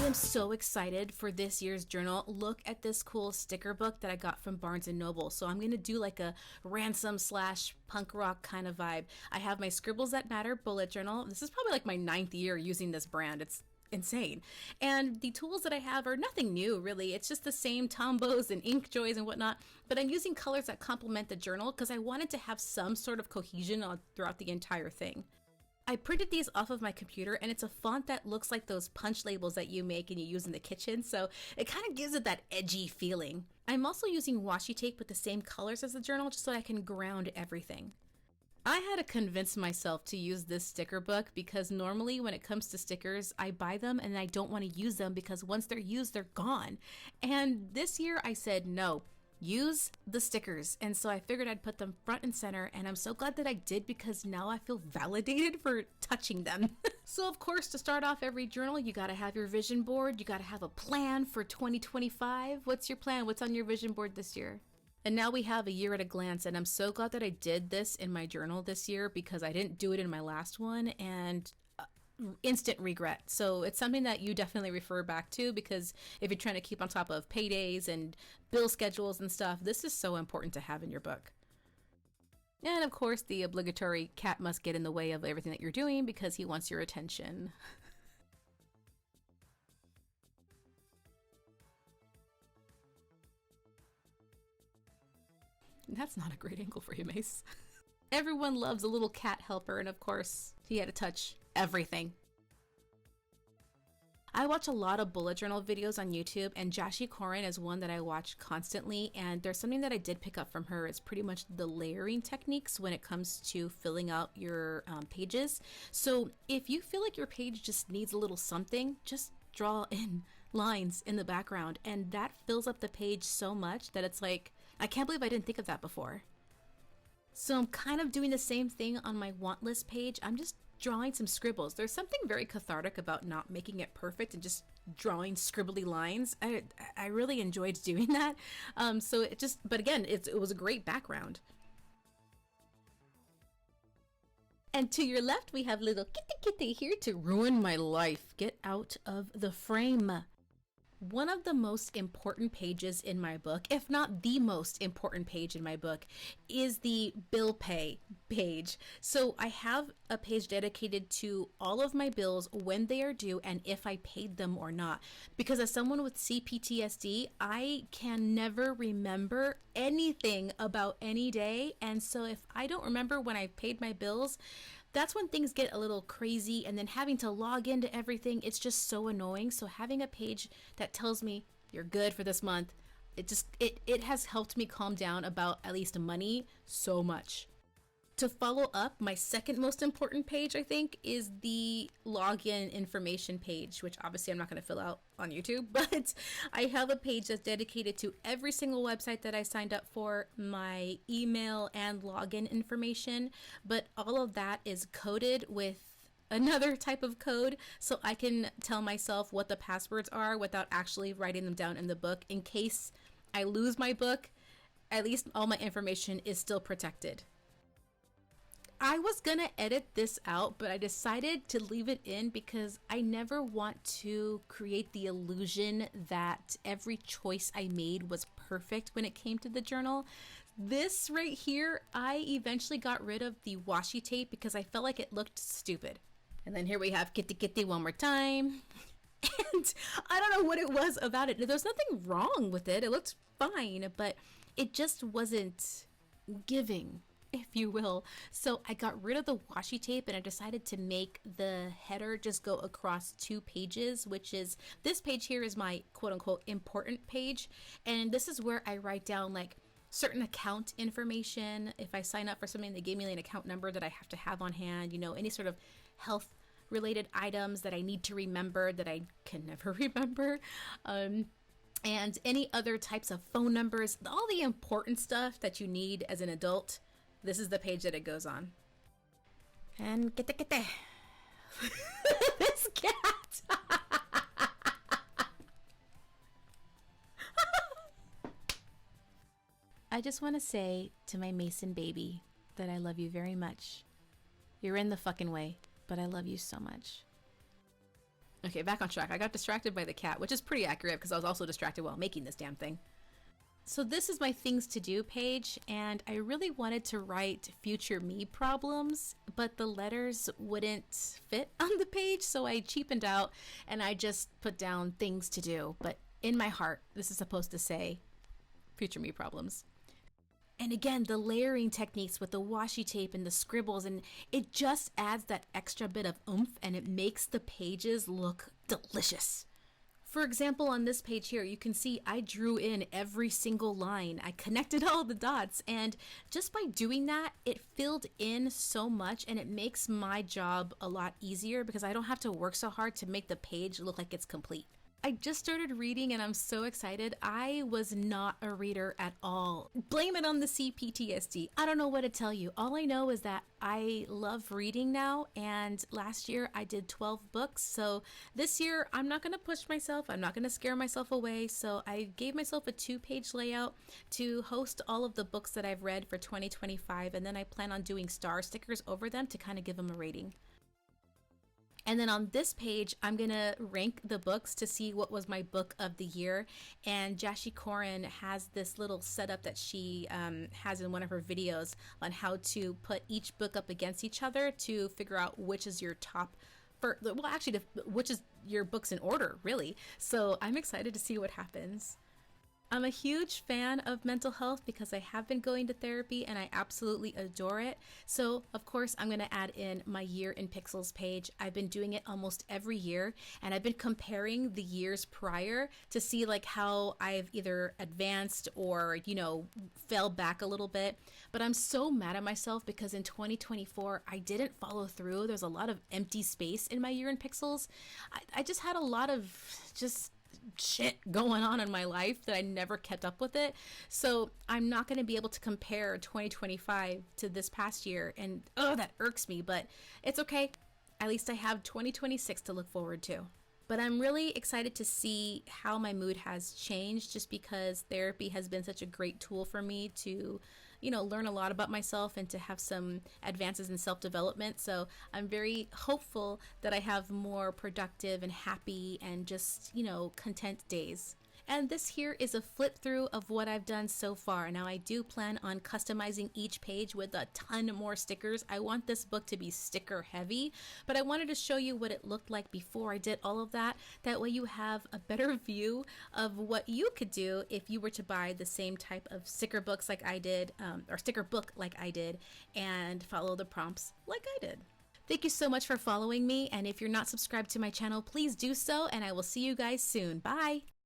am so excited for this year's journal. Look at this cool sticker book that I got from Barnes & Noble. So I'm going to do like a Ransom / punk rock kind of vibe. I have my Scribbles That Matter bullet journal. This is probably like my 9th year using this brand. It's insane. And the tools that I have are nothing new, really. It's just the same Tombos and ink joys and whatnot, but I'm using colors that complement the journal because I wanted to have some sort of cohesion throughout the entire thing. I printed these off of my computer, and it's a font that looks like those punch labels that you make and you use in the kitchen, so it kind of gives it that edgy feeling. I'm also using washi tape with the same colors as the journal just so I can ground everything. I had to convince myself to use this sticker book because normally when it comes to stickers, I buy them and I don't want to use them because once they're used, they're gone. And this year I said, no, use the stickers. And so I figured I'd put them front and center, and I'm so glad that I did because now I feel validated for touching them. So of course, to start off every journal, you gotta have your vision board. You gotta have a plan for 2025. What's your plan? What's on your vision board this year? And now we have a year at a glance, and I'm so glad that I did this in my journal this year because I didn't do it in my last one, and instant regret. So it's something that you definitely refer back to because if you're trying to keep on top of paydays and bill schedules and stuff, this is so important to have in your book. And of course, the obligatory cat must get in the way of everything that you're doing because he wants your attention. That's not a great angle for you, Mace. Everyone loves a little cat helper, and of course, he had to touch everything. I watch a lot of bullet journal videos on YouTube, and Jashi Koren is one that I watch constantly, and there's something that I did pick up from her. It's pretty much the layering techniques when it comes to filling out your pages. So if you feel like your page just needs a little something, just draw in lines in the background, and that fills up the page so much that it's like, I can't believe I didn't think of that before. So I'm kind of doing the same thing on my want list page. I'm just drawing some scribbles. There's something very cathartic about not making it perfect and just drawing scribbly lines. I really enjoyed doing that. So it just, but again, it was a great background. And to your left, we have little kitty here to ruin my life. Get out of the frame. One of the most important pages in my book, if not the most important page in my book, is the bill pay page. So I have a page dedicated to all of my bills, when they are due, and if I paid them or not. Because as someone with CPTSD, I can never remember anything about any day. And so if I don't remember when I paid my bills, that's when things get a little crazy, and then having to log into everything, it's just so annoying. So having a page that tells me you're good for this month, it has helped me calm down about at least money so much. To follow up, my second most important page, I think, is the login information page, which obviously I'm not going to fill out on YouTube, but I have a page that's dedicated to every single website that I signed up for, my email and login information, but all of that is coded with another type of code, so I can tell myself what the passwords are without actually writing them down in the book. In case I lose my book, at least all my information is still protected. I was gonna edit this out, but I decided to leave it in because I never want to create the illusion that every choice I made was perfect when it came to the journal. This right here, I eventually got rid of the washi tape because I felt like it looked stupid. And then here we have Kitty Kitty one more time. And I don't know what it was about it. There's nothing wrong with it. It looked fine, but it just wasn't giving, if you will. So I got rid of the washi tape and I decided to make the header just go across 2 pages, which is this page here is my quote unquote important page. And this is where I write down like certain account information. If I sign up for something, they gave me an account number that I have to have on hand, any sort of health related items that I need to remember that I can never remember. And any other types of phone numbers, all the important stuff that you need as an adult. This is the page that it goes on. And get this cat. I just want to say to my Mason baby that I love you very much. You're in the fucking way, but I love you so much. Okay, back on track. I got distracted by the cat, which is pretty accurate because I was also distracted while making this damn thing. So this is my things to do page, and I really wanted to write future me problems, but the letters wouldn't fit on the page, so I cheapened out and I just put down things to do. But in my heart, this is supposed to say future me problems. And again, the layering techniques with the washi tape and the scribbles, and it just adds that extra bit of oomph and it makes the pages look delicious. For example, on this page here, you can see I drew in every single line. I connected all the dots, and just by doing that, it filled in so much and it makes my job a lot easier because I don't have to work so hard to make the page look like it's complete. I just started reading and I'm so excited. I was not a reader at all. Blame it on the CPTSD. I don't know what to tell you. All I know is that I love reading now, and last year I did 12 books. So this year I'm not going to push myself. I'm not going to scare myself away. So I gave myself a 2-page layout to host all of the books that I've read for 2025, and then I plan on doing star stickers over them to kind of give them a rating. And then on this page, I'm going to rank the books to see what was my book of the year. And Jashi Koren has this little setup that she has in one of her videos on how to put each book up against each other to figure out which is your top, well, actually, which is your books in order, really. So I'm excited to see what happens. I'm a huge fan of mental health because I have been going to therapy and I absolutely adore it. So of course I'm going to add in my year in pixels page. I've been doing it almost every year, and I've been comparing the years prior to see like how I've either advanced or, you know, fell back a little bit. But I'm so mad at myself because in 2024 I didn't follow through. There's a lot of empty space in my year in pixels. I just had a lot of shit going on in my life that I never kept up with it. So I'm not going to be able to compare 2025 to this past year, and that irks me, but it's okay. At least I have 2026 to look forward to. But I'm really excited to see how my mood has changed, just because therapy has been such a great tool for me to, you know, learn a lot about myself and to have some advances in self-development. So I'm very hopeful that I have more productive and happy and just, you know, content days. And this here is a flip through of what I've done so far. Now I do plan on customizing each page with a ton more stickers. I want this book to be sticker heavy, but I wanted to show you what it looked like before I did all of that. That way you have a better view of what you could do if you were to buy the same type of sticker books like I did, or sticker book like I did, and follow the prompts like I did. Thank you so much for following me, and if you're not subscribed to my channel, please do so, and I will see you guys soon. Bye!